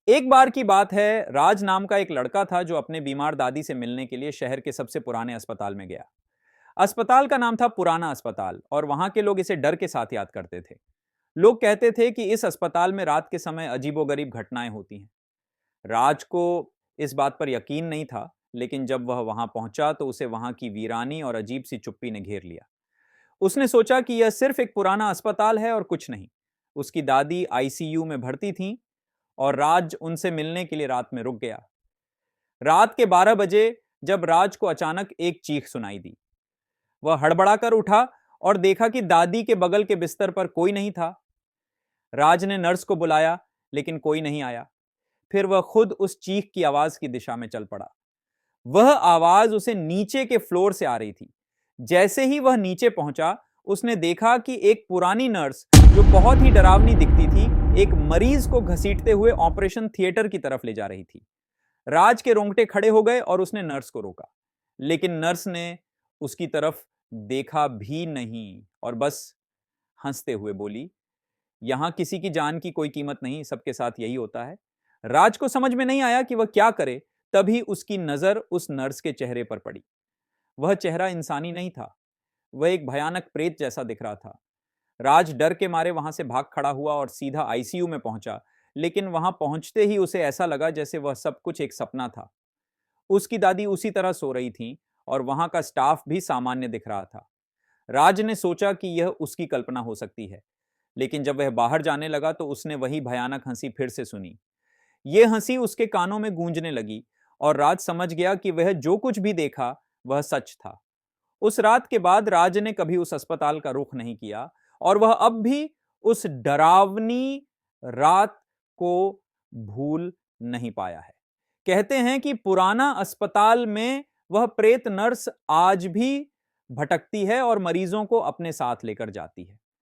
एक बार की बात है, राज नाम का एक लड़का था जो अपने बीमार दादी से मिलने के लिए शहर के सबसे पुराने अस्पताल में गया। अस्पताल का नाम था पुराना अस्पताल और वहां के लोग इसे डर के साथ याद करते थे। लोग कहते थे कि इस अस्पताल में रात के समय अजीबोगरीब घटनाएं होती हैं। राज को इस बात पर यकीन नहीं था, लेकिन जब वह वहां पहुंचा तो उसे वहां की वीरानी और अजीब सी चुप्पी ने घेर लिया। उसने सोचा कि यह सिर्फ एक पुराना अस्पताल है और कुछ नहीं। उसकी दादी आईसीयू में भर्ती थी और राज उनसे मिलने के लिए रात में रुक गया। रात के 12 बजे जब राज को अचानक एक चीख सुनाई दी, वह हड़बड़ाकर उठा और देखा कि दादी के बगल के बिस्तर पर कोई नहीं था। राज ने नर्स को बुलाया, लेकिन कोई नहीं आया। फिर वह खुद उस चीख की आवाज की दिशा में चल पड़ा। वह आवाज उसे नीचे के फ्लोर से आ रही थी। जैसे ही वह नीचे पहुंचा, उसने देखा कि एक पुरानी नर्स, जो बहुत ही डरावनी दिखती थी, एक मरीज को घसीटते हुए ऑपरेशन थिएटर की तरफ ले जा रही थी। राज के रोंगटे खड़े हो गए और उसने नर्स को रोका, लेकिन नर्स ने उसकी तरफ देखा भी नहीं और बस हंसते हुए बोली, यहां किसी की जान की कोई कीमत नहीं, सबके साथ यही होता है। राज को समझ में नहीं आया कि वह क्या करे। तभी उसकी नजर उस नर्स के चेहरे पर पड़ी। वह चेहरा इंसानी नहीं था, वह एक भयानक प्रेत जैसा दिख रहा था। राज डर के मारे वहां से भाग खड़ा हुआ और सीधा आईसीयू में पहुंचा, लेकिन वहां पहुंचते ही उसे ऐसा लगा जैसे वह सब कुछ एक सपना था। उसकी दादी उसी तरह सो रही थी और वहां का स्टाफ भी सामान्य दिख रहा था। राज ने सोचा कि यह उसकी कल्पना हो सकती है, लेकिन जब वह बाहर जाने लगा तो उसने वही भयानक हंसी फिर से सुनी। यह हंसी उसके कानों में गूंजने लगी और राज समझ गया कि वह जो कुछ भी देखा वह सच था। उस रात के बाद राज ने कभी उस अस्पताल का रुख नहीं किया और वह अब भी उस डरावनी रात को भूल नहीं पाया है। कहते हैं कि पुराना अस्पताल में वह प्रेत नर्स आज भी भटकती है और मरीजों को अपने साथ लेकर जाती है।